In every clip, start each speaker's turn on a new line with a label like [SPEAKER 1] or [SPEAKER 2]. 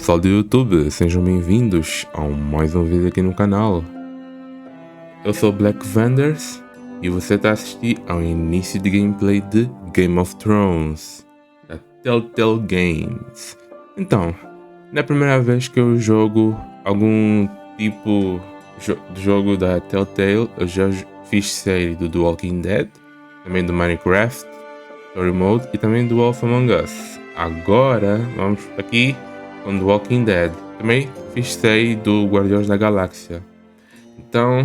[SPEAKER 1] pessoal do YouTube, sejam bem-vindos a mais um vídeo aqui no canal. Eu sou o Black Vanders e você está a assistir ao início de gameplay de Game of Thrones, da Telltale Games. Então, não é a primeira vez que eu jogo algum tipo de jogo da Telltale. Eu já fiz série do The Walking Dead, também do Minecraft, Story Mode e também do Wolf Among Us. Agora vamos aqui com The Walking Dead. Também fiz série do Guardiões da Galáxia. Então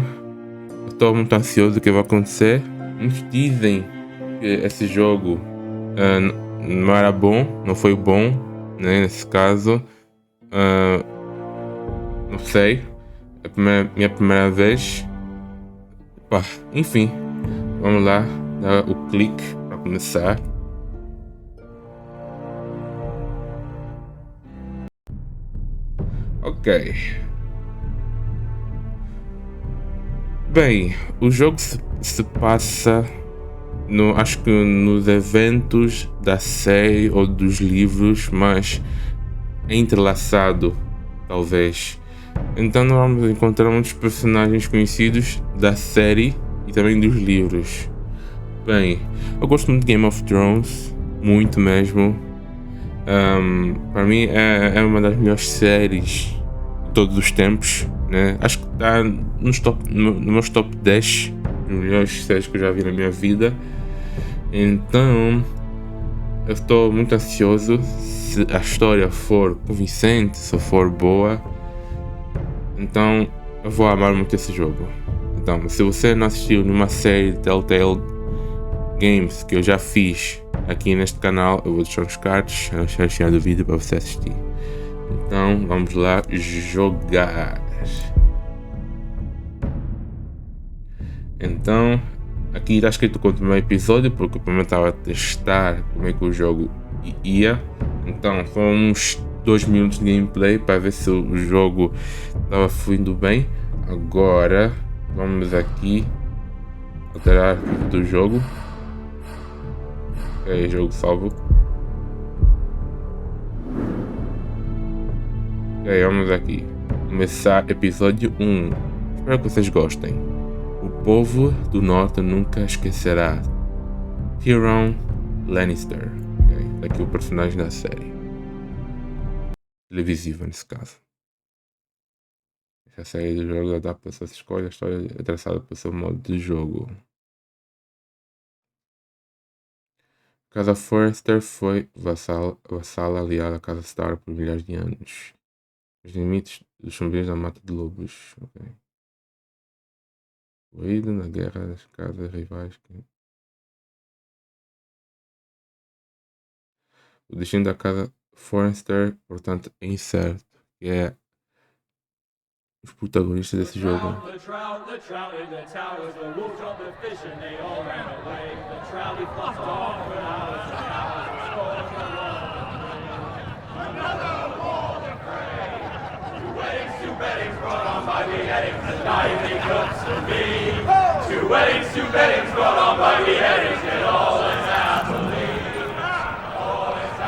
[SPEAKER 1] eu estou muito ansioso do que vai acontecer. Muitos dizem que esse jogo não era bom, não foi bom, né, nesse caso. Não sei, é minha primeira vez. Enfim, vamos lá dar o clique para começar. Ok. Bem, o jogo se passa acho que nos eventos da série ou dos livros, mas é entrelaçado, talvez. Então nós vamos encontrar muitos personagens conhecidos da série e também dos livros. Bem, eu gosto muito de Game of Thrones, muito mesmo. Para mim é uma das melhores séries de todos os tempos, né? Acho que está no meus top 10 das melhores séries que eu já vi na minha vida. Então eu estou muito ansioso. Se a história for convincente, se for boa, então eu vou amar muito esse jogo. Então, se você não assistiu nenhuma série de Telltale Games que eu já fiz aqui neste canal, eu vou deixar os cards na final do vídeo para você assistir. Então vamos lá jogar. Então aqui está escrito quanto meu episódio, porque eu primeiro estava a testar como é que o jogo ia. Então foram uns 2 minutos de gameplay para ver se o jogo estava fluindo bem. Agora vamos aqui alterar do jogo. Ok, jogo salvo. Ok, vamos aqui começar episódio 1. Espero que vocês gostem. O povo do Norte nunca esquecerá. Tyrion Lannister. Okay, aqui o personagem da série televisiva, nesse caso. Essa série do jogo adapta suas escolhas. A história é traçada pelo seu modo de jogo. Casa Forrester foi vassala aliada à Casa Stark por milhares de anos. Os limites dos sombrios da mata de lobos. Okay. Corrida na guerra das casas rivais. O destino da Casa Forrester, portanto, é incerto. Que é os protagonistas desse jogo.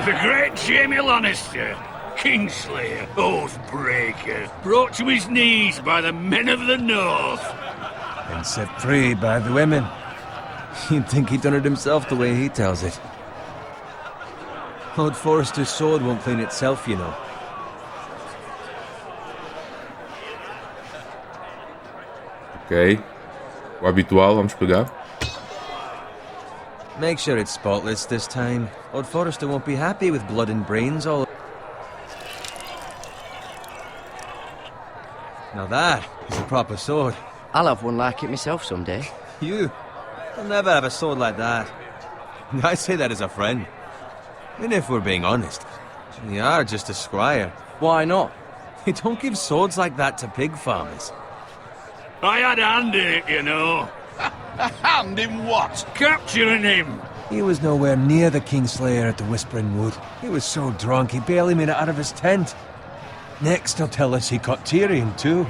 [SPEAKER 2] The great Jaime Lannister, Kingslayer, Oathbreaker, brought to his knees by the men of the North.
[SPEAKER 3] And set free by the women. You'd think he'd done it himself the way he tells it. Lord Forrester's sword won't clean itself, you know.
[SPEAKER 1] Ok. O habitual, vamos pegar.
[SPEAKER 3] Make sure it's spotless this time. Lord Forrester won't be happy with blood and brains all... Now that is a proper sword.
[SPEAKER 4] I'll have one like it myself someday.
[SPEAKER 3] You? You'll never have a sword like that. I say that as a friend. And if we're being honest, you are just a squire.
[SPEAKER 4] Why not?
[SPEAKER 3] You don't give swords like that to pig farmers.
[SPEAKER 2] I had a hand in it, you know.
[SPEAKER 5] A hand in what?
[SPEAKER 2] Capturing him.
[SPEAKER 3] He was nowhere near the Kingslayer at the Whispering Wood. He was so drunk he barely made it out of his tent. Next he'll tell us he caught Tyrion too.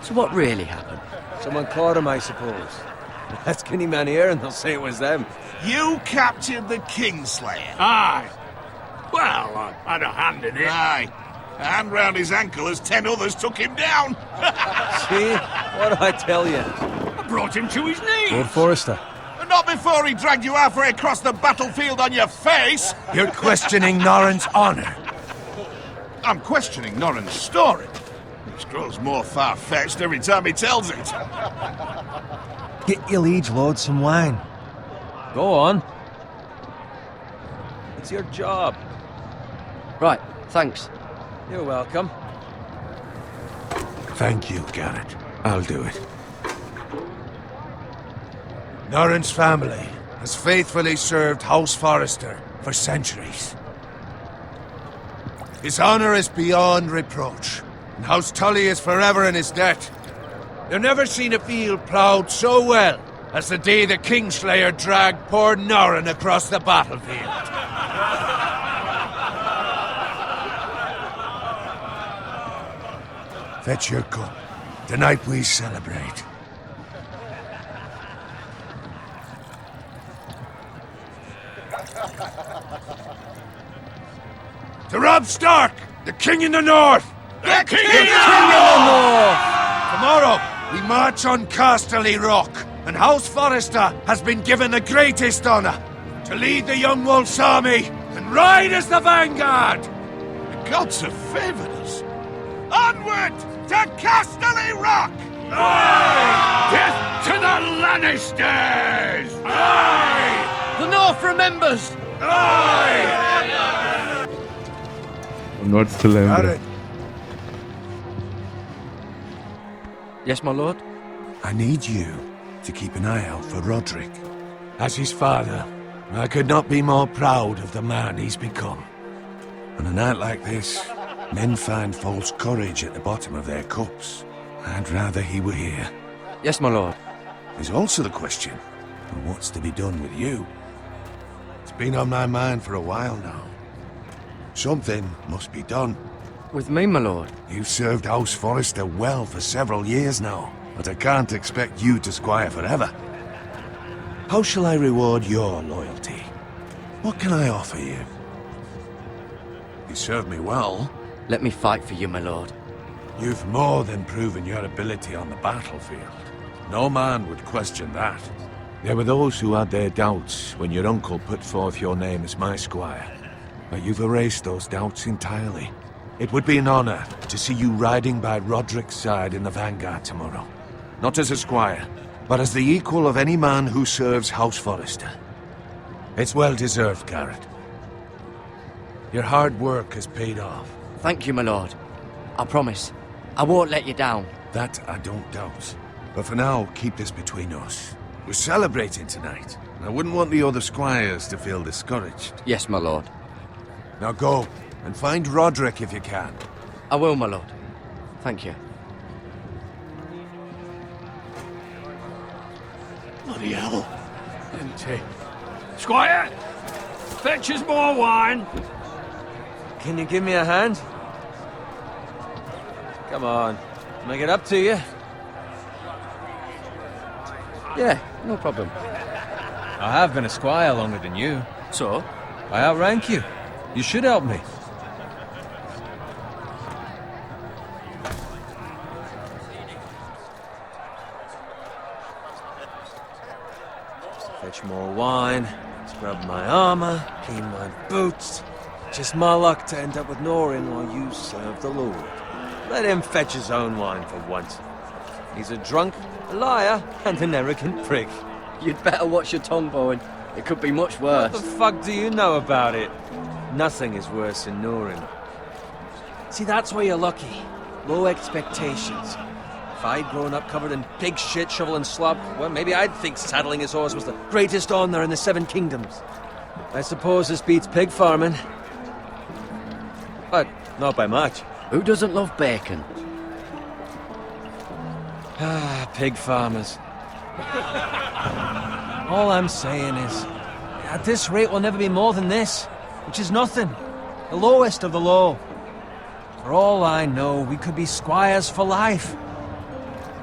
[SPEAKER 4] So what really happened?
[SPEAKER 3] Someone caught him, I suppose. Ask any man here and they'll say it was them.
[SPEAKER 5] You captured the Kingslayer?
[SPEAKER 2] Aye. Well, I had a hand in it.
[SPEAKER 5] Aye. A hand round his ankle as 10 others took him down.
[SPEAKER 3] See? What do I tell you?
[SPEAKER 2] I brought him to his knees.
[SPEAKER 3] Lord Forrester.
[SPEAKER 5] And not before he dragged you halfway across the battlefield on your face.
[SPEAKER 3] You're questioning Norrin's honor.
[SPEAKER 5] I'm questioning Norrin's story, which grows more far-fetched every time he tells it.
[SPEAKER 3] Get your liege lord some wine. Go on. It's your job.
[SPEAKER 4] Right, thanks.
[SPEAKER 3] You're welcome. Thank you, Garrett. I'll do it. Norrin's family has faithfully served House Forrester for centuries. His honor is beyond reproach, and House Tully is forever in his debt. You've never seen a field ploughed so well as the day the Kingslayer dragged poor Norrin across the battlefield. Fetch your cup. Tonight we celebrate. To Robb Stark, the King in the North!
[SPEAKER 5] The King
[SPEAKER 3] in the North! Tomorrow, we march on Casterly Rock, and House Forrester has been given the greatest honor to lead the Young Wolf's army and ride as the vanguard!
[SPEAKER 5] The gods have favored us. Onward to Casterly Rock!
[SPEAKER 2] Aye! Death to the Lannisters!
[SPEAKER 5] Aye!
[SPEAKER 4] The North remembers!
[SPEAKER 5] Aye!
[SPEAKER 1] Norte, lembra.
[SPEAKER 4] Yes, my lord?
[SPEAKER 3] I need you to keep an eye out for Roderick. As his father, I could not be more proud of the man he's become. On a night like this, men find false courage at the bottom of their cups. I'd rather he were here.
[SPEAKER 4] Yes, my lord.
[SPEAKER 3] There's also the question of what's to be done with you. It's been on my mind for a while now. Something must be done.
[SPEAKER 4] With me, my lord?
[SPEAKER 3] You've served House Forrester well for several years now, but I can't expect you to squire forever. How shall I reward your loyalty? What can I offer you? You served me well.
[SPEAKER 4] Let me fight for you, my lord.
[SPEAKER 3] You've more than proven your ability on the battlefield. No man would question that. There were those who had their doubts when your uncle put forth your name as my squire. But you've erased those doubts entirely. It would be an honor to see you riding by Roderick's side in the vanguard tomorrow. Not as a squire, but as the equal of any man who serves House Forrester. It's well deserved, Garrett. Your hard work has paid off.
[SPEAKER 4] Thank you, my lord. I promise. I won't let you down.
[SPEAKER 3] That I don't doubt. But for now, keep this between us. We're celebrating tonight. I wouldn't want the other squires to feel discouraged.
[SPEAKER 4] Yes, my lord.
[SPEAKER 3] Now go, and find Roderick if you can.
[SPEAKER 4] I will, my lord. Thank you.
[SPEAKER 2] Bloody hell. Empty. Squire! Fetch us more wine.
[SPEAKER 3] Can you give me a hand? Come on. Make it up to you.
[SPEAKER 4] Yeah, no problem.
[SPEAKER 3] I have been a squire longer than you.
[SPEAKER 4] So?
[SPEAKER 3] I outrank you. You should help me. Fetch more wine, scrub my armor, clean my boots. Just my luck to end up with Norrin while you serve the Lord. Let him fetch his own wine for once. He's a drunk, a liar, and an arrogant prick.
[SPEAKER 4] You'd better watch your tongue, Bowen. It could be much worse.
[SPEAKER 3] What the fuck do you know about it? Nothing is worse than Norrin. See, that's why you're lucky. Low expectations. If I'd grown up covered in pig shit, shovel and slop, well, maybe I'd think saddling his horse was the greatest honor in the Seven Kingdoms. I suppose this beats pig farming. But not by much.
[SPEAKER 4] Who doesn't love bacon?
[SPEAKER 3] Ah, pig farmers. All I'm saying is, at this rate we'll never be more than this, which is nothing. The lowest of the low. For all I know, we could be squires for life.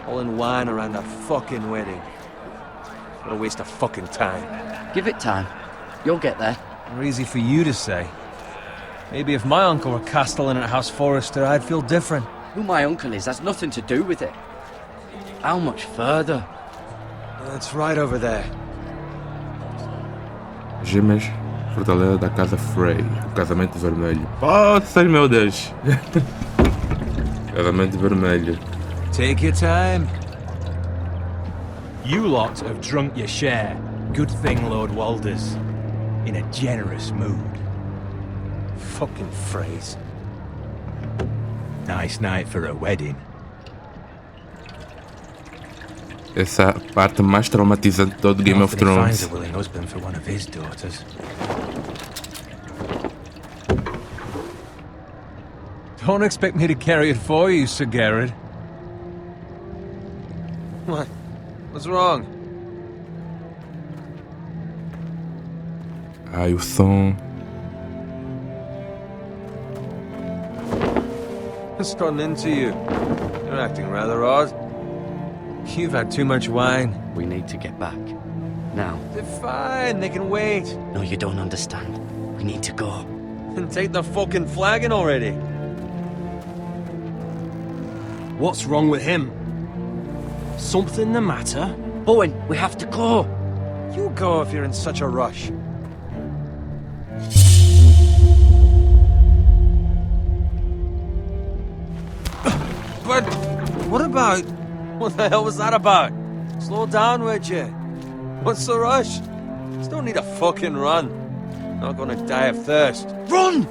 [SPEAKER 3] Pulling wine around a fucking wedding. What a waste of fucking time.
[SPEAKER 4] Give it time. You'll get there.
[SPEAKER 3] More easy for you to say.
[SPEAKER 6] Maybe if my uncle were castellan at House Forrester, I'd feel different.
[SPEAKER 4] Who my uncle is has nothing to do with it. How much further?
[SPEAKER 6] That's right over there.
[SPEAKER 1] Gemas, fortaleza da Casa Frey, o Casamento Vermelho. Poça, meu Deus! Casamento Vermelho.
[SPEAKER 6] Take your time. You lot have drunk your share. Good thing Lord Walder's in a generous mood. Fucking phrase. Nice night for a wedding.
[SPEAKER 1] Essa parte mais traumatizante de todo Game of Thrones.
[SPEAKER 6] Finds a willing husband for one of his daughters. Don't expect me to carry it for you, Sir Garrett. What? What's wrong?
[SPEAKER 1] Ai, o som.
[SPEAKER 6] What's gotten into you? You're acting rather odd. You've had too much wine.
[SPEAKER 4] We need to get back. Now.
[SPEAKER 6] They're fine, they can wait.
[SPEAKER 4] No, you don't understand. We need to go.
[SPEAKER 6] And take the fucking flagon already.
[SPEAKER 7] What's wrong with him? Something the matter?
[SPEAKER 4] Bowen, we have to go.
[SPEAKER 6] You go if you're in such a rush. But what about... What the hell was that about? Slow down, would you? What's the rush? Just don't need a fucking run. Not gonna die of thirst.
[SPEAKER 4] Run!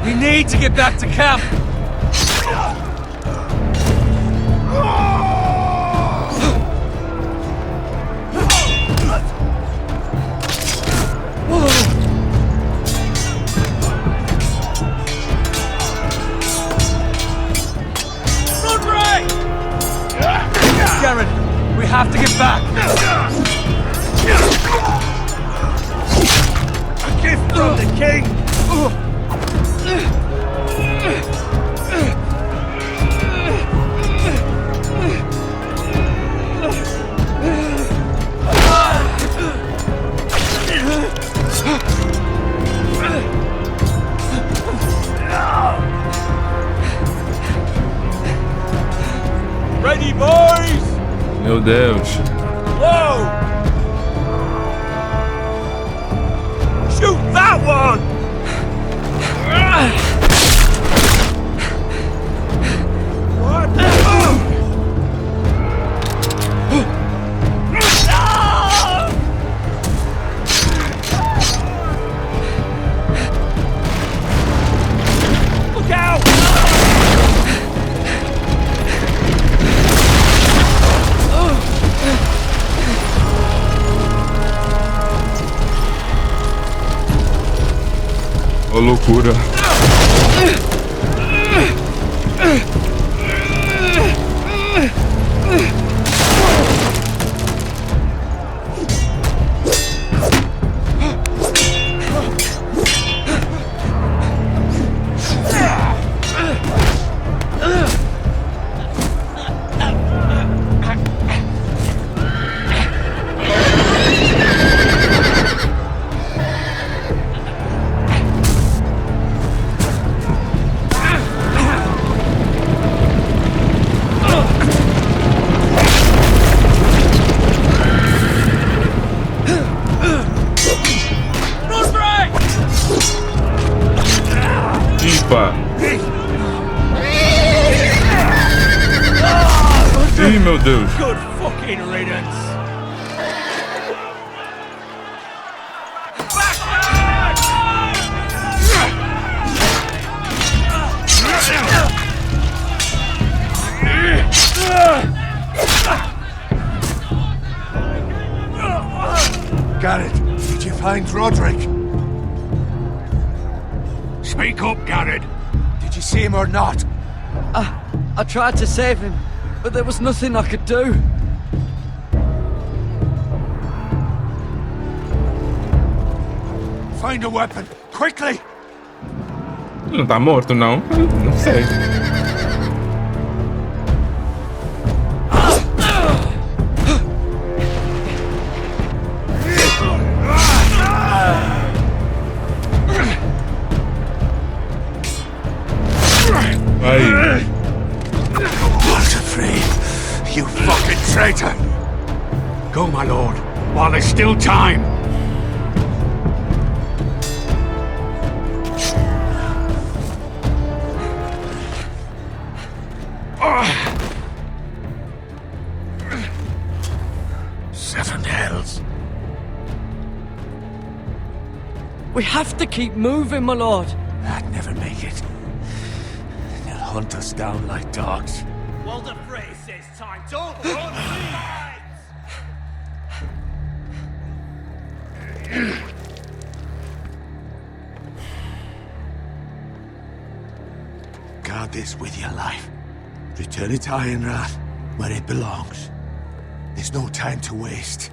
[SPEAKER 6] We need to get back to camp. We have to get back!
[SPEAKER 2] A gift from the king!
[SPEAKER 6] Ready, boys!
[SPEAKER 1] Meu Deus.
[SPEAKER 6] Whoa! Shoot that one! What? Look out!
[SPEAKER 1] Ô, loucura. Ih, meu Deus.
[SPEAKER 6] Good fucking riddance.
[SPEAKER 5] Garrett, did you find Roderick?
[SPEAKER 2] Speak up, Garrett.
[SPEAKER 5] Did you see him or not?
[SPEAKER 4] I tried to save him, but there was nothing I could do.
[SPEAKER 5] Find a weapon, quickly!
[SPEAKER 1] Não tá morto, não? Não sei. Ai.
[SPEAKER 5] Not afraid, you fucking traitor!
[SPEAKER 2] Go, my lord, while there's still time.
[SPEAKER 5] Seven hells.
[SPEAKER 4] We have to keep moving, my lord.
[SPEAKER 5] I'd never make it. They'll hunt us down like dogs.
[SPEAKER 7] Well, the phrase says time. Don't run,
[SPEAKER 5] Guard this with your life. Return it to Ironrath, where it belongs. There's no time to waste.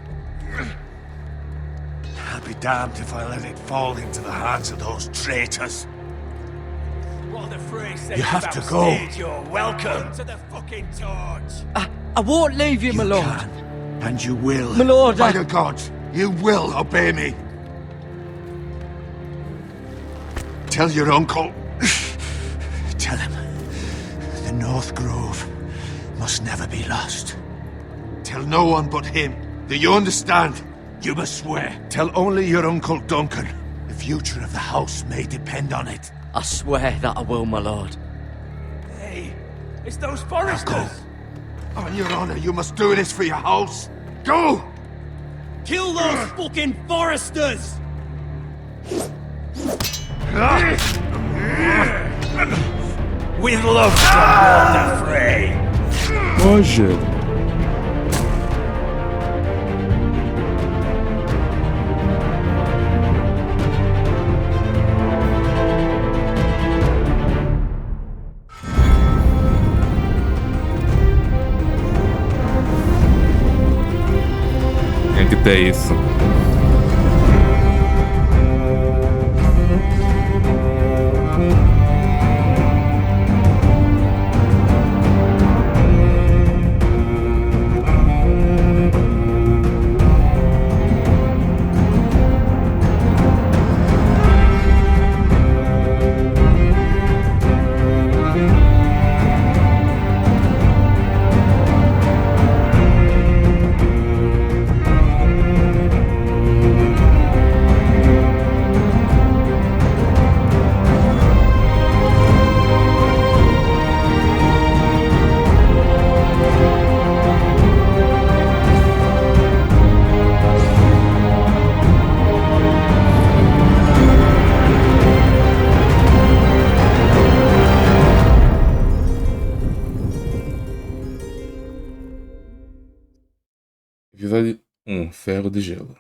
[SPEAKER 5] I'll be damned if I let it fall into the hands of those traitors.
[SPEAKER 7] Well, the phrase says
[SPEAKER 5] You have to go.
[SPEAKER 7] You're welcome to the fucking torch.
[SPEAKER 4] I won't leave you, my lord.
[SPEAKER 5] Can, and you will.
[SPEAKER 4] My lord,
[SPEAKER 5] By the gods, you will obey me. Tell your uncle. Tell him. The North Grove must never be lost. Tell no one but him. Do you understand? You must swear. Tell only your Uncle Duncan. The future of the house may depend on it.
[SPEAKER 4] I swear that I will, my lord.
[SPEAKER 7] Hey, it's those
[SPEAKER 5] Go.
[SPEAKER 7] Forresters.
[SPEAKER 5] On your honor, you must do this for your house. Go!
[SPEAKER 7] Kill those fucking Forresters. With love from Lord Frey.
[SPEAKER 1] Hoje. Tem que ter isso. Episódio 1, Ferro de Gelo.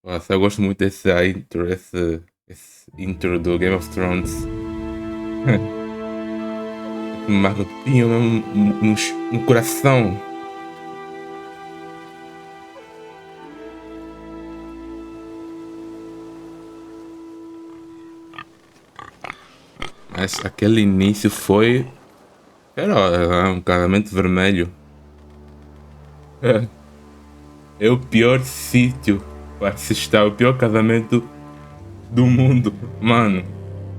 [SPEAKER 1] Nossa, eu gosto muito desse intro, esse intro do Game of Thrones. Me arrepio mesmo no coração. Mas aquele início foi... Era um Casamento Vermelho. É o pior sítio para assistir, o pior casamento do mundo. Mano,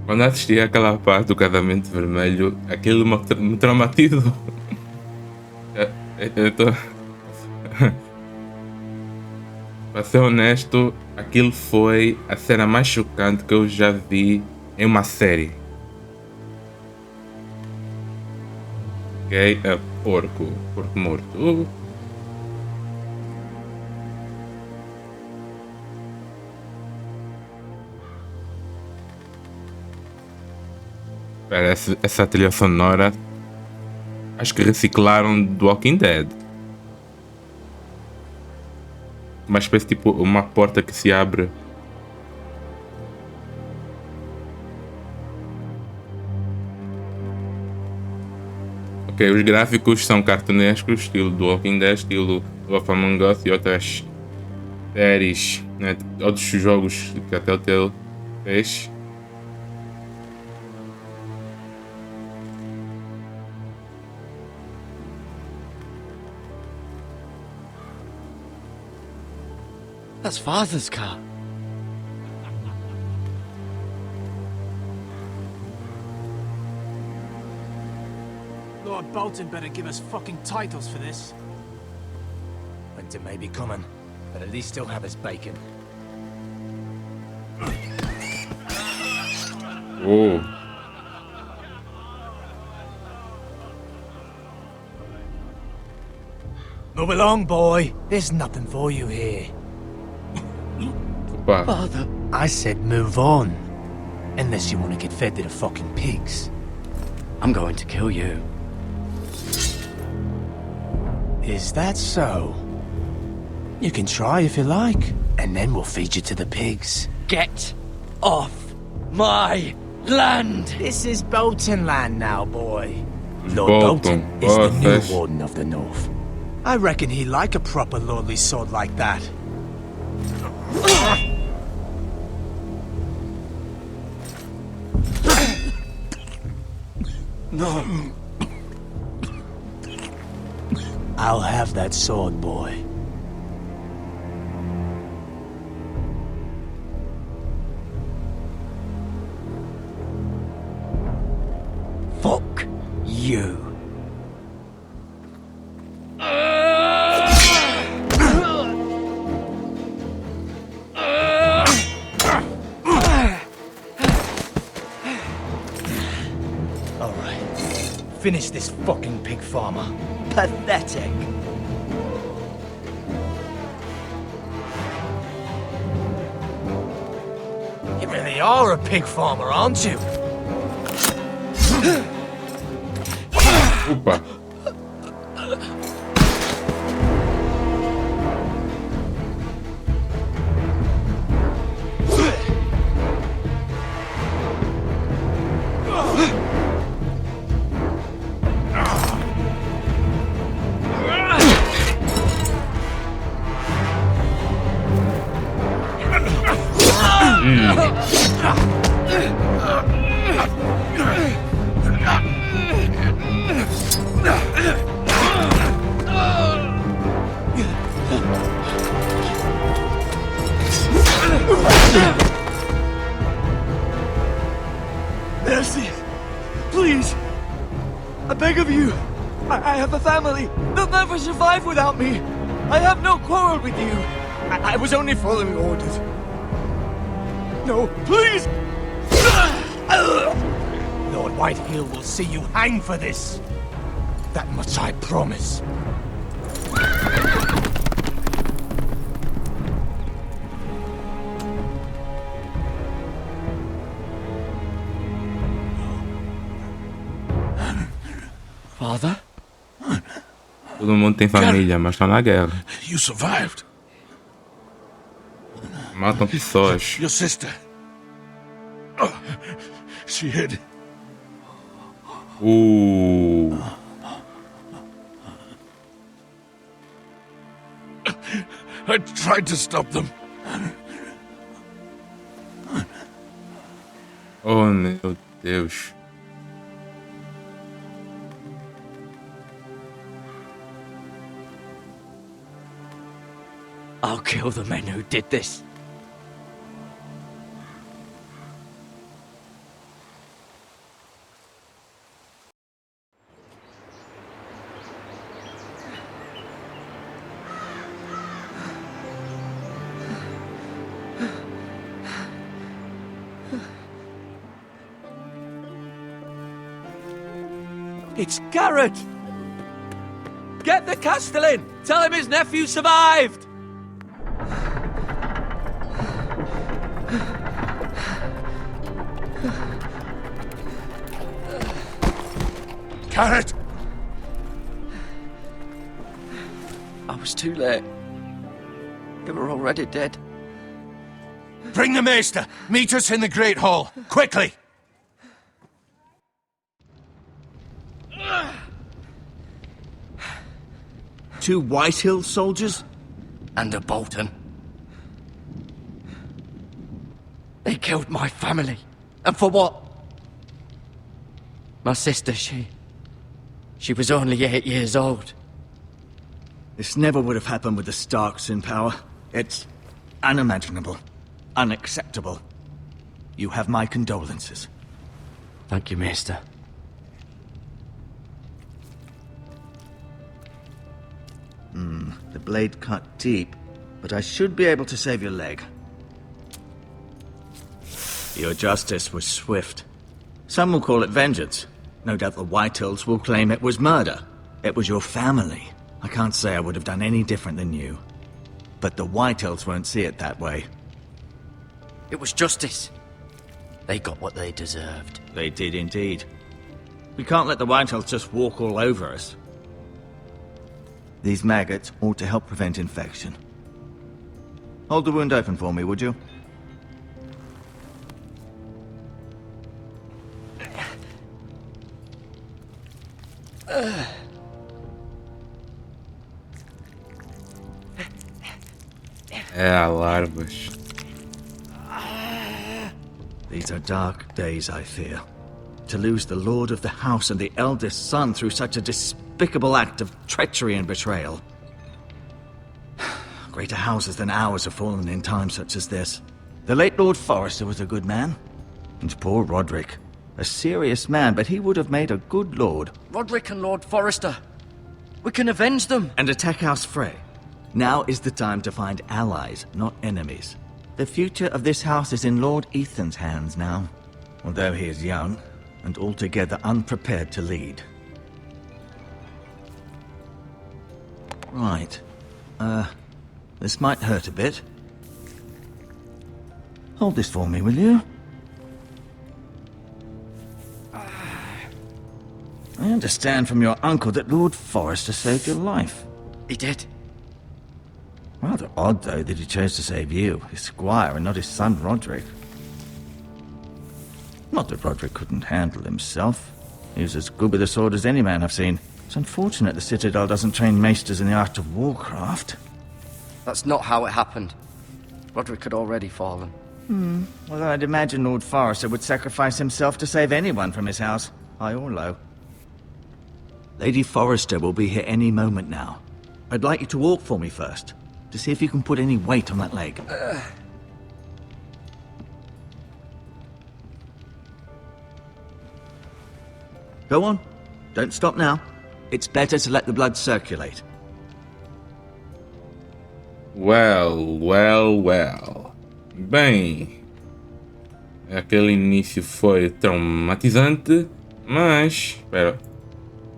[SPEAKER 1] quando assisti aquela parte do Casamento Vermelho, aquilo me traumatizou. Eu tô... Para ser honesto, aquilo foi a cena mais chocante que eu já vi em uma série. Ok? Porco morto. Essa trilha sonora, acho que reciclaram do Walking Dead. Uma espécie tipo uma porta que se abre. Ok, os gráficos são cartunescos, estilo do Walking Dead, estilo do Of Among Us e outras séries, né, outros jogos que a Telltale fez.
[SPEAKER 4] That's Father's car.
[SPEAKER 8] Lord Bolton better give us fucking titles for this. Winter may be coming, but at least he'll have his bacon.
[SPEAKER 1] Oh.
[SPEAKER 8] Move along, boy. There's nothing for you here.
[SPEAKER 1] Opa.
[SPEAKER 4] Father.
[SPEAKER 8] I said move on. Unless you want to get fed to the fucking pigs.
[SPEAKER 4] I'm going to kill you.
[SPEAKER 8] Is that so? You can try if you like, and then we'll feed you to the pigs.
[SPEAKER 4] Get off my land!
[SPEAKER 8] This is Bolton land now, boy. Lord
[SPEAKER 1] Bolton.
[SPEAKER 8] Bolton is the new
[SPEAKER 1] Yes.
[SPEAKER 8] warden of the North. I reckon he'd like a proper lordly sword like that.
[SPEAKER 4] No.
[SPEAKER 8] I'll have that sword, boy.
[SPEAKER 4] Fuck you.
[SPEAKER 8] Finish this fucking pig farmer.
[SPEAKER 4] Pathetic.
[SPEAKER 8] You really are a pig farmer, aren't you?
[SPEAKER 1] Opa.
[SPEAKER 8] Mercy! Please! I beg of you! I have a family! They'll never survive without me! I have no quarrel with you! I was only following orders. No, please! Lord Whitehill will see you hang for this! That much I promise.
[SPEAKER 4] Father?
[SPEAKER 1] Todo mundo tem família, mas estão na guerra.
[SPEAKER 3] You survived.
[SPEAKER 1] Matam pessoas.
[SPEAKER 3] Your sister. Oh, she hid. I tried to stop them.
[SPEAKER 1] Oh, meu Deus.
[SPEAKER 4] I'll kill the men who did this.
[SPEAKER 6] It's Garrett! Get the Castellan! Tell him his nephew survived!
[SPEAKER 3] Garrett!
[SPEAKER 4] I was too late. They were already dead.
[SPEAKER 3] Bring the Maester! Meet us in the Great Hall! Quickly!
[SPEAKER 9] Two Whitehill soldiers?
[SPEAKER 4] And a Bolton. They killed my family. And for what? My sister, she was only 8 years old.
[SPEAKER 9] This never would have happened with the Starks in power. It's unimaginable, unacceptable. You have my condolences.
[SPEAKER 4] Thank you, Maester.
[SPEAKER 9] The blade cut deep, but I should be able to save your leg. Your justice was swift. Some will call it vengeance. No doubt the Whitehills will claim it was murder. It was your family. I can't say I would have done any different than you. But the Whitehills won't see it that way.
[SPEAKER 4] It was justice. They got what they deserved.
[SPEAKER 9] They did indeed. We can't let the Whitehills just walk all over us. These maggots ought to help prevent infection. Hold the wound open for me, would you?
[SPEAKER 1] Larvas.
[SPEAKER 9] These are dark days, I fear. To lose the lord of the house and the eldest son through such a despicable act of treachery and betrayal. Greater houses than ours have fallen in times such as this. The late Lord Forrester was a good man. And poor Roderick. A serious man, but he would have made a good lord.
[SPEAKER 4] Roderick and Lord Forrester. We can avenge them.
[SPEAKER 9] And attack House Frey. Now is the time to find allies, not enemies. The future of this house is in Lord Ethan's hands now. Although he is young, and altogether unprepared to lead. Right. This might hurt a bit. Hold this for me, will you? I understand from your uncle that Lord Forrester saved your life.
[SPEAKER 4] He did.
[SPEAKER 9] Rather odd, though, that he chose to save you, his squire, and not his son Roderick. Not that Roderick couldn't handle himself. He was as good with a sword as any man I've seen. It's unfortunate the Citadel doesn't train maesters in the art of warcraft.
[SPEAKER 4] That's not how it happened. Roderick had already fallen.
[SPEAKER 9] Well, I'd imagine Lord Forrester would sacrifice himself to save anyone from his house, high or low. Lady Forrester will be here any moment now. I'd like you to walk for me first, to see if you can put any weight on that leg. Go on. Don't stop now. It's better to let the blood circulate.
[SPEAKER 1] Well. Bem, aquele início foi traumatizante, mas... Espera.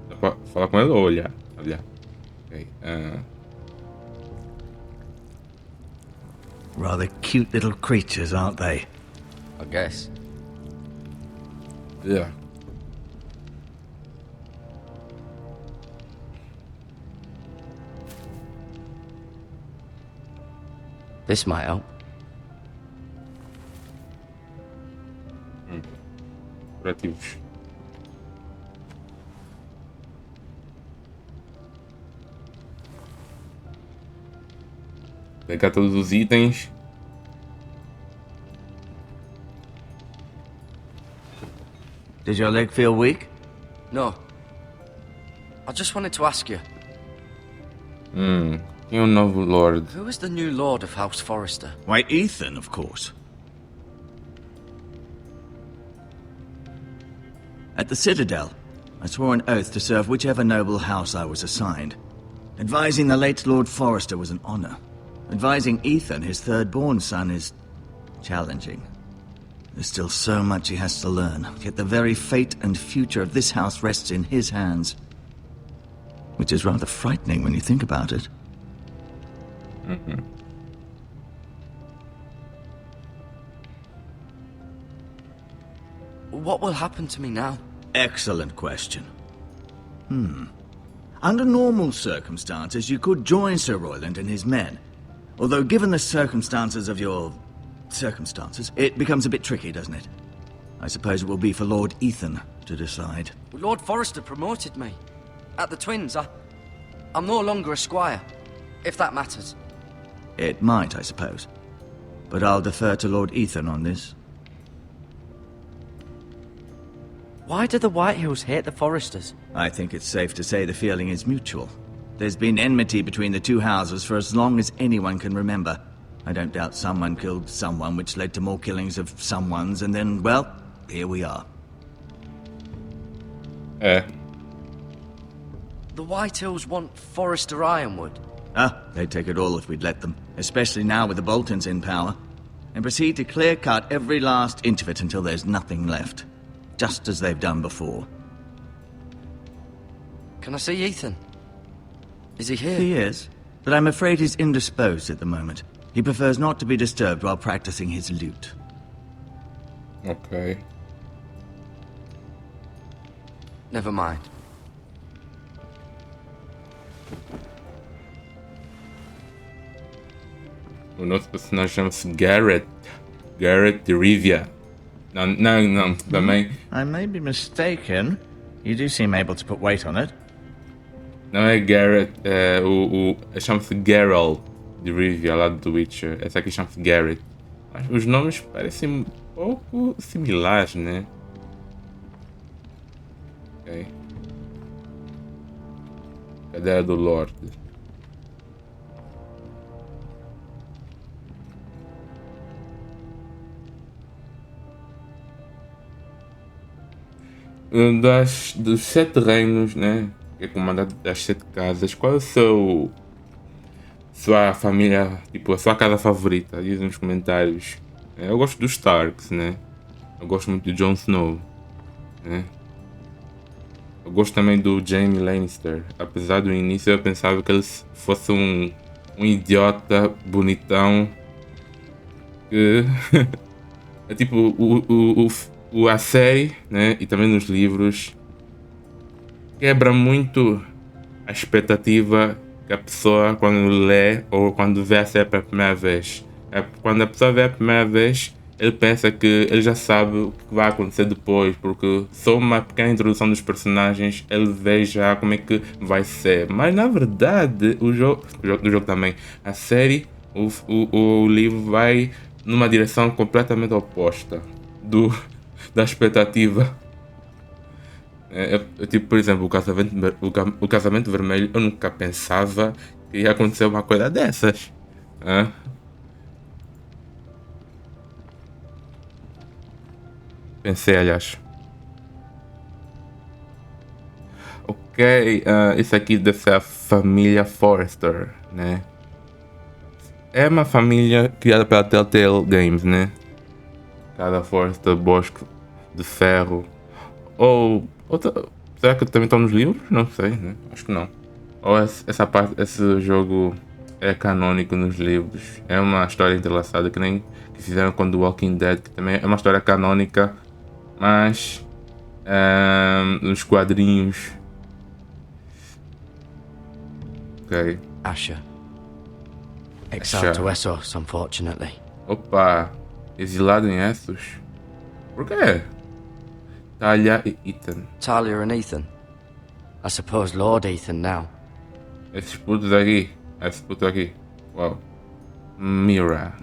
[SPEAKER 1] Dá pra falar com ela ou olhar? Olhar. Ok.
[SPEAKER 9] Rather cute little creatures, aren't they?
[SPEAKER 4] I guess.
[SPEAKER 1] Yeah.
[SPEAKER 4] This might help.
[SPEAKER 1] Curativos. Pegar todos os itens.
[SPEAKER 9] Did your leg feel weak?
[SPEAKER 4] No. I just wanted to ask you.
[SPEAKER 1] Quem é o novo Lord?
[SPEAKER 4] Who is the new Lord of House Forrester?
[SPEAKER 9] Why, Ethan, of course. At the Citadel, I swore an oath to serve whichever noble house I was assigned. Advising the late Lord Forrester was an honor. Advising Ethan, his third-born son, is challenging. There's still so much he has to learn, yet the very fate and future of this house rests in his hands. Which is rather frightening when you think about it.
[SPEAKER 4] What will happen to me now?
[SPEAKER 9] Excellent question. Under normal circumstances, you could join Sir Royland and his men. Although given the circumstances of your... circumstances, it becomes a bit tricky, doesn't it? I suppose it will be for Lord Ethan to decide.
[SPEAKER 4] Lord Forrester promoted me. At the Twins, I'm no longer a squire, if that matters.
[SPEAKER 9] It might, I suppose. But I'll defer to Lord Ethan on this.
[SPEAKER 4] Why do the Whitehills hate the Forresters?
[SPEAKER 9] I think it's safe to say the feeling is mutual. There's been enmity between the two houses for as long as anyone can remember. I don't doubt someone killed someone, which led to more killings of someones, and then, well, here we are.
[SPEAKER 4] The Whitehills want Forrester Ironwood.
[SPEAKER 9] They'd take it all if we'd let them, especially now with the Boltons in power, and proceed to clear-cut every last inch of it until there's nothing left, just as they've done before.
[SPEAKER 4] Can I see Ethan? Is he here?
[SPEAKER 9] He is, but I'm afraid he's indisposed at the moment. He prefers not to be disturbed while practicing his lute.
[SPEAKER 1] Ok.
[SPEAKER 4] Never mind.
[SPEAKER 1] O nosso personagem chama-se Garrett. Garrett de Rivia. Não, também.
[SPEAKER 9] I may be mistaken. You do seem able to put weight on it.
[SPEAKER 1] Não é Garrett, chama-se Geralt de Rivia, lá do Witcher. Essa aqui chama-se Garrett. Mas os nomes parecem um pouco similares, né? Ok. Cadeira do Lorde. Dos 7 reinos, né? Que é comandado das 7 casas, qual é sua família, tipo, a sua casa favorita? Diz nos comentários. Eu gosto dos Starks, né? Eu gosto muito de Jon Snow, né? Eu gosto também do Jaime Lannister. Apesar do início eu pensava que ele fosse um idiota bonitão que é tipo a série, né? E também nos livros quebra muito a expectativa que a pessoa quando lê ou quando vê a série pela primeira vez. Quando a pessoa vê a primeira vez, ele pensa que ele já sabe o que vai acontecer depois, porque só uma pequena introdução dos personagens ele vê já como é que vai ser. Mas na verdade, o jogo também, a série, o livro vai numa direção completamente oposta da expectativa. Tipo, por exemplo, o Casamento Vermelho, eu nunca pensava que ia acontecer uma coisa dessas. Pensei, aliás. Ok, isso aqui deve ser a família Forrester, né? É uma família criada pela Telltale Games, né? Casa Forrester, Bosque de Ferro. Será que também estão nos livros? Não sei, né? Acho que não. Ou esse jogo é canônico nos livros. É uma história entrelaçada que nem que fizeram com The Walking Dead, que também é uma história canônica, mas nos quadrinhos. Ok.
[SPEAKER 4] Asher. Exiled to Essos, unfortunately.
[SPEAKER 1] Opa, exilado em Essos? Por quê? Talia e Ethan.
[SPEAKER 4] Talia and Ethan. I suppose Lord Ethan now.
[SPEAKER 1] Esses putos aqui. Uau. Mira.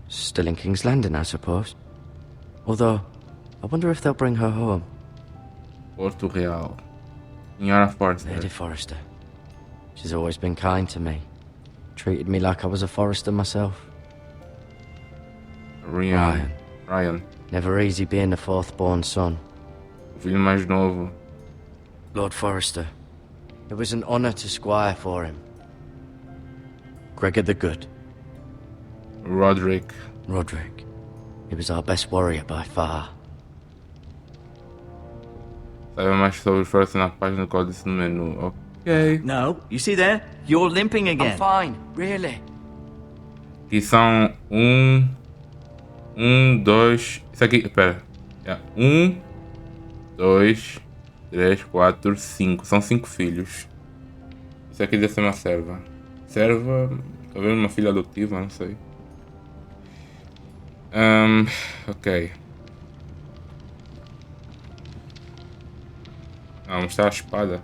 [SPEAKER 4] Still in King's Landing, I suppose. Although, I wonder if they'll bring her home.
[SPEAKER 1] Português. Senhora Forrester.
[SPEAKER 4] Lady Forrester. She's always been kind to me. Treated me like I was a Forrester myself.
[SPEAKER 1] Ryan.
[SPEAKER 4] Never easy being the fourth-born son.
[SPEAKER 1] O filho mais novo.
[SPEAKER 4] Lord Forrester. It was an honor to squire for him. Gregor the Good.
[SPEAKER 1] Roderick.
[SPEAKER 4] He was our best warrior by far.
[SPEAKER 1] Saiba mais sobre os Forrester na página do códice no menu. Ok.
[SPEAKER 9] No, you see there? You're limping again.
[SPEAKER 4] I'm fine, really.
[SPEAKER 1] Aqui são 2... Isso aqui, espera. 1, 2, 3, 4, 5. São 5 filhos. Isso aqui deve ser uma serva. Talvez uma filha adotiva, não sei. Ok. Vamos mostrar a espada.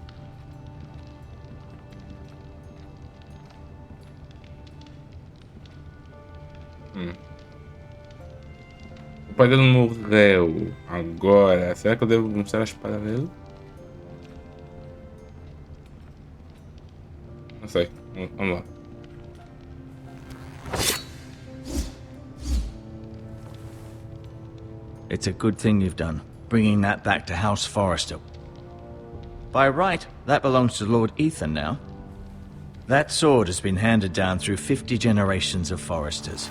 [SPEAKER 1] O pai dele morreu. Agora, será que eu devo mostrar a espada dele? Não sei. Vamos lá.
[SPEAKER 9] It's a good thing you've done, bringing that back to House Forrester. By right, that belongs to Lord Ethan now. That sword has been handed down through 50 generations of Forresters.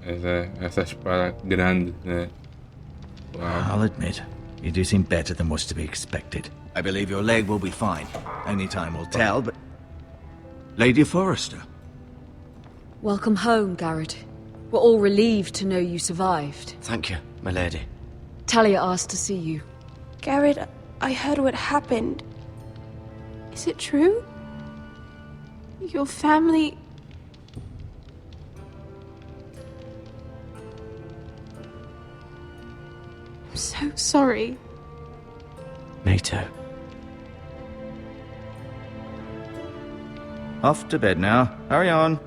[SPEAKER 1] Essa espada grande, né? Wow.
[SPEAKER 9] I'll admit, you do seem better than was to be expected. I believe your leg will be fine. Only time will tell, but... Lady Forrester.
[SPEAKER 10] Welcome home, Garrett. We're all relieved to know you survived.
[SPEAKER 4] Thank you, my lady.
[SPEAKER 10] Talia asked to see you.
[SPEAKER 11] Garrett, I heard what happened. Is it true? Your family... I'm so sorry.
[SPEAKER 4] Me too.
[SPEAKER 9] Off to bed now. Hurry on.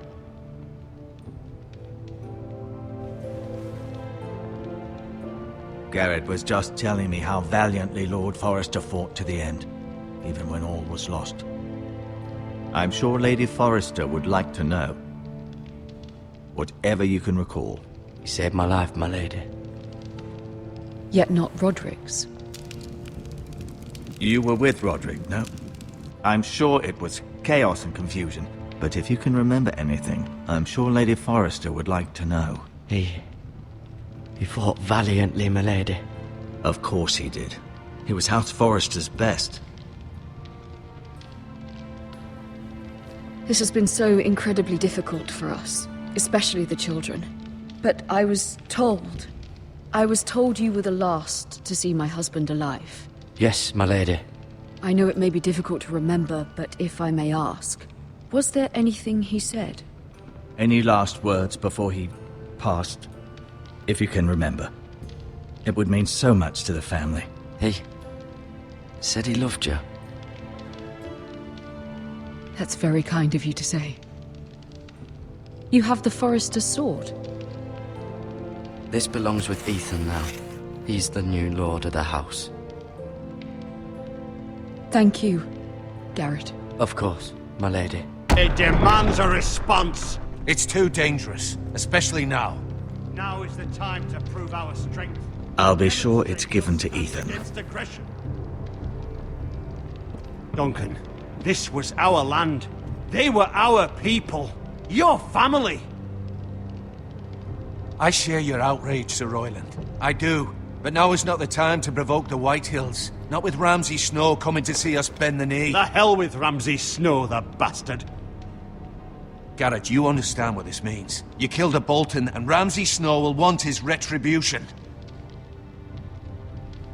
[SPEAKER 9] Garrett was just telling me how valiantly Lord Forrester fought to the end, even when all was lost. I'm sure Lady Forrester would like to know. Whatever you can recall.
[SPEAKER 4] You saved my life, my lady.
[SPEAKER 10] Yet not Roderick's.
[SPEAKER 9] You were with Roderick, no? I'm sure it was chaos and confusion, but if you can remember anything, I'm sure Lady Forrester would like to know.
[SPEAKER 4] He fought valiantly, my lady.
[SPEAKER 9] Of course he did. He was House Forrester's best.
[SPEAKER 10] This has been so incredibly difficult for us, especially the children. But I was told you were the last to see my husband alive.
[SPEAKER 4] Yes, my lady.
[SPEAKER 10] I know it may be difficult to remember, but if I may ask, was there anything he said?
[SPEAKER 9] Any last words before he passed? If you can remember. It would mean so much to the family.
[SPEAKER 4] He said he loved you.
[SPEAKER 10] That's very kind of you to say. You have the Forrester's sword.
[SPEAKER 4] This belongs with Ethan now. He's the new lord of the house.
[SPEAKER 10] Thank you, Garrett.
[SPEAKER 4] Of course, my lady.
[SPEAKER 2] It demands a response.
[SPEAKER 3] It's too dangerous, especially now.
[SPEAKER 2] Now is the time to prove our strength.
[SPEAKER 9] I'll be sure it's given to Ethan.
[SPEAKER 2] Against aggression. Duncan, this was our land. They were our people. Your family.
[SPEAKER 3] I share your outrage, Sir Royland. I do. But now is not the time to provoke the White Hills. Not with Ramsay Snow coming to see us bend the knee.
[SPEAKER 2] The hell with Ramsay Snow, the bastard.
[SPEAKER 3] Garrett, you understand what this means. You killed a Bolton, and Ramsay Snow will want his retribution.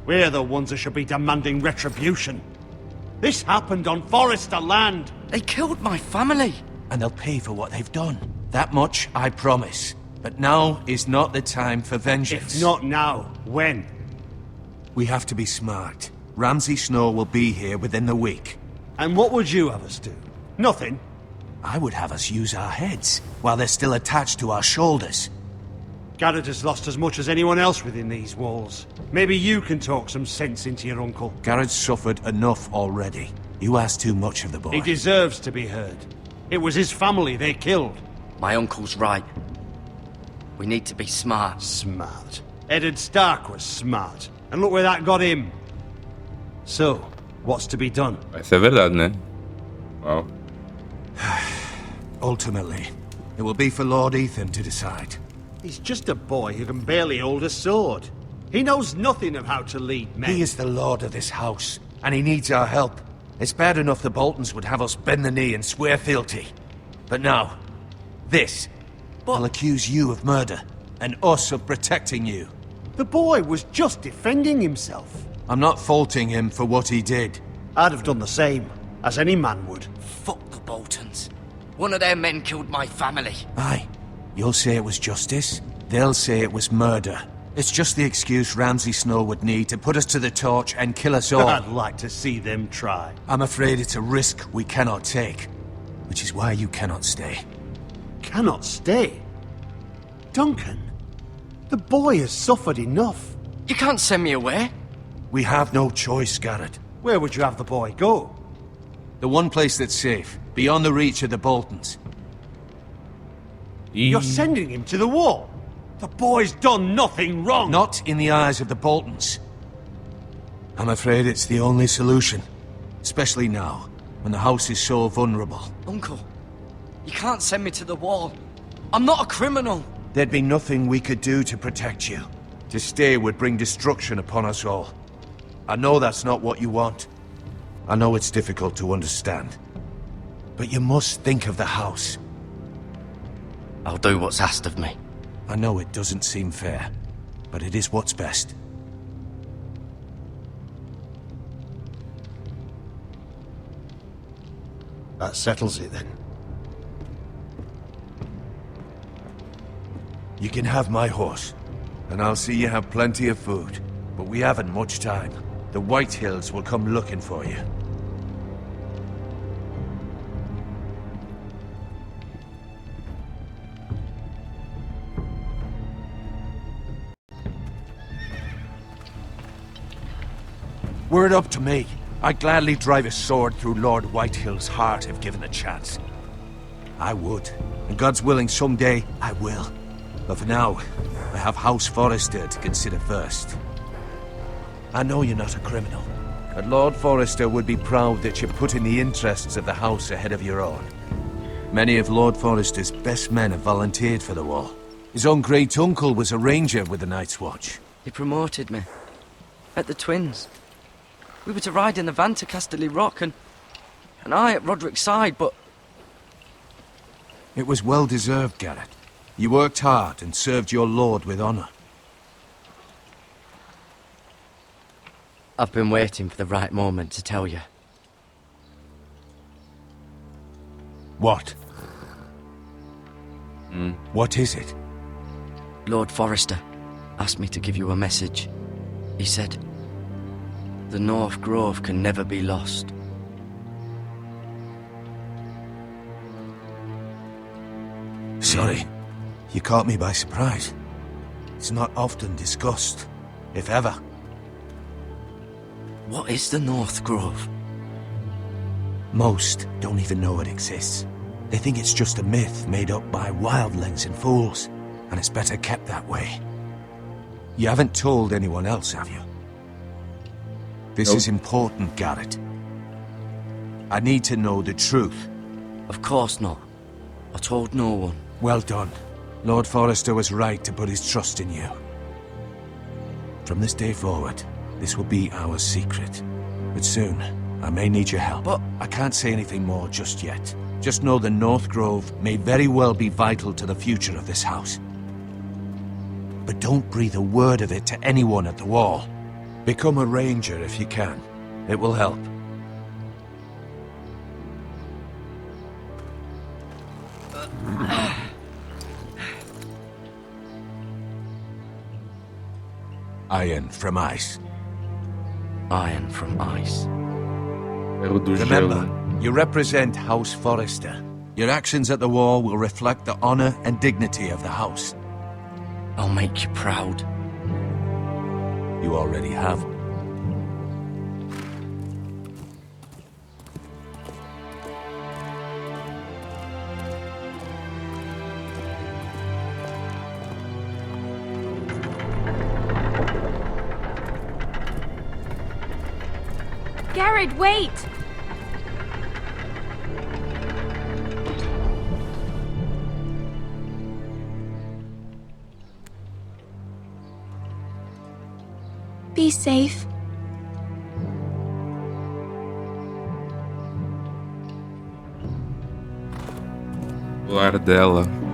[SPEAKER 2] We're the ones that should be demanding retribution. This happened on Forrester land.
[SPEAKER 4] They killed my family.
[SPEAKER 3] And they'll pay for what they've done. That much, I promise. But now is not the time for vengeance.
[SPEAKER 2] If not now, when?
[SPEAKER 3] We have to be smart. Ramsay Snow will be here within the week.
[SPEAKER 2] And what would you have us do? Nothing.
[SPEAKER 3] I would have us use our heads, while they're still attached to our shoulders.
[SPEAKER 2] Garrett has lost as much as anyone else within these walls. Maybe you can talk some sense into your uncle.
[SPEAKER 3] Garrett's suffered enough already. You ask too much of the boy.
[SPEAKER 2] He deserves to be heard. It was his family they killed.
[SPEAKER 4] My uncle's right. We need to be smart.
[SPEAKER 2] Smart. Eddard Stark was smart. And look where that got him. So, what's to be done?
[SPEAKER 1] Isso é verdade, né? Wow.
[SPEAKER 3] Ultimately, it will be for Lord Ethan to decide.
[SPEAKER 2] He's just a boy who can barely hold a sword. He knows nothing of how to lead men.
[SPEAKER 3] He is the lord of this house, and he needs our help. It's bad enough the Boltons would have us bend the knee and swear fealty. But now, this. I'll accuse you of murder, and us of protecting you.
[SPEAKER 2] The boy was just defending himself.
[SPEAKER 3] I'm not faulting him for what he did.
[SPEAKER 2] I'd have done the same, as any man would.
[SPEAKER 4] Fuck the Boltons. One of their men killed my family.
[SPEAKER 3] Aye. You'll say it was justice. They'll say it was murder. It's just the excuse Ramsay Snow would need to put us to the torch and kill us all.
[SPEAKER 2] I'd like to see them try.
[SPEAKER 3] I'm afraid it's a risk we cannot take. Which is why you cannot stay.
[SPEAKER 2] Cannot stay? Duncan, the boy has suffered enough.
[SPEAKER 4] You can't send me away.
[SPEAKER 3] We have no choice, Garrett.
[SPEAKER 2] Where would you have the boy go?
[SPEAKER 3] The one place that's safe, beyond the reach of the Boltons.
[SPEAKER 2] You're sending him to the wall?
[SPEAKER 7] The boy's done nothing wrong!
[SPEAKER 3] Not in the eyes of the Boltons. I'm afraid it's the only solution. Especially now, when the house is so vulnerable.
[SPEAKER 4] Uncle, you can't send me to the wall. I'm not a criminal.
[SPEAKER 3] There'd be nothing we could do to protect you. To stay would bring destruction upon us all. I know that's not what you want. I know it's difficult to understand. But you must think of the house.
[SPEAKER 4] I'll do what's asked of me.
[SPEAKER 3] I know it doesn't seem fair, but it is what's best.
[SPEAKER 5] That settles it then.
[SPEAKER 3] You can have my horse, and I'll see you have plenty of food. But we haven't much time. The White Hills will come looking for you. Were it up to me, I'd gladly drive a sword through Lord Whitehill's heart if given the chance. I would, and God's willing someday I will. But for now, I have House Forrester to consider first. I know you're not a criminal, but Lord Forrester would be proud that you're putting the interests of the house ahead of your own. Many of Lord Forrester's best men have volunteered for the war. His own great-uncle was a ranger with the Night's Watch.
[SPEAKER 4] He promoted me. At the Twins. We were to ride in the van to Casterly Rock, and I at Roderick's side, but...
[SPEAKER 3] It was well-deserved, Garrett. You worked hard and served your lord with honor.
[SPEAKER 4] I've been waiting for the right moment to tell you.
[SPEAKER 3] What? What is it?
[SPEAKER 4] Lord Forrester asked me to give you a message. He said, the North Grove can never be lost.
[SPEAKER 3] Sorry. You caught me by surprise. It's not often discussed, if ever.
[SPEAKER 4] What is the North Grove?
[SPEAKER 3] Most don't even know it exists. They think it's just a myth made up by wildlings and fools, and it's better kept that way. You haven't told anyone else, have you? This is important, Garrett. I need to know the truth.
[SPEAKER 4] Of course not. I told no one.
[SPEAKER 3] Well done. Lord Forrester was right to put his trust in you. From this day forward, this will be our secret. But soon, I may need your help.
[SPEAKER 4] But
[SPEAKER 3] I can't say anything more just yet. Just know the North Grove may very well be vital to the future of this house. But don't breathe a word of it to anyone at the wall. Become a ranger if you can. It will help. Iron from ice.
[SPEAKER 4] Iron from ice.
[SPEAKER 1] Ferro do
[SPEAKER 3] Remember,
[SPEAKER 1] Gelo.
[SPEAKER 3] you represent House Forrester. Your actions at the war will reflect the honor and dignity of the house.
[SPEAKER 4] I'll make you proud.
[SPEAKER 3] You already have.
[SPEAKER 11] Garrett, wait! Be safe.
[SPEAKER 1] O lar dela.